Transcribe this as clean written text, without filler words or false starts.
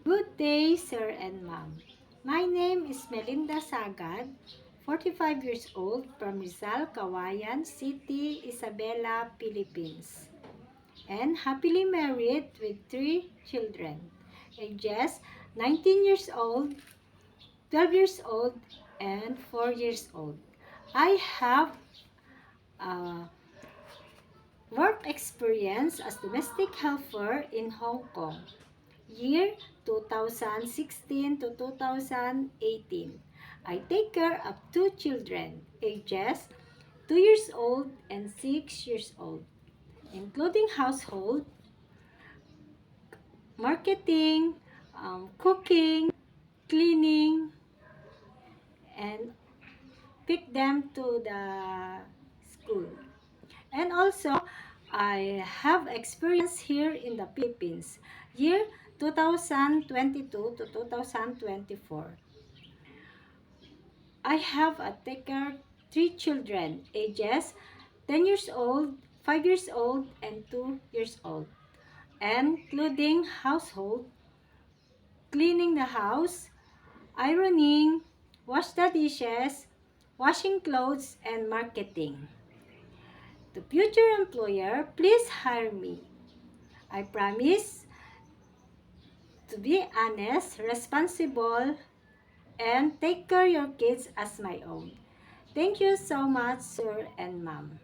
Good day, sir and ma'am. My name is Melinda Sagad, 45 years old, from Rizal, Kawayan City, Isabela, Philippines, and happily married with 3 children, ages 19 years old, 12 years old, and 4 years old. I have uh, work experience as domestic helper in Hong Kong, year 2016 to 2018. I take care of 2 children, ages 2 years old and 6 years old, including household, marketing, cooking, cleaning, and pick them to the school. And also, I have experience here in the Philippines, year 2022 to 2024. I have a take care 3 children, ages 10 years old, 5 years old, and 2 years old, including household, cleaning the house, ironing, wash the dishes, washing clothes, and marketing. To future employer, please hire me. I promise to be honest, responsible, and take care your kids as my own. Thank you so much, sir and ma'am.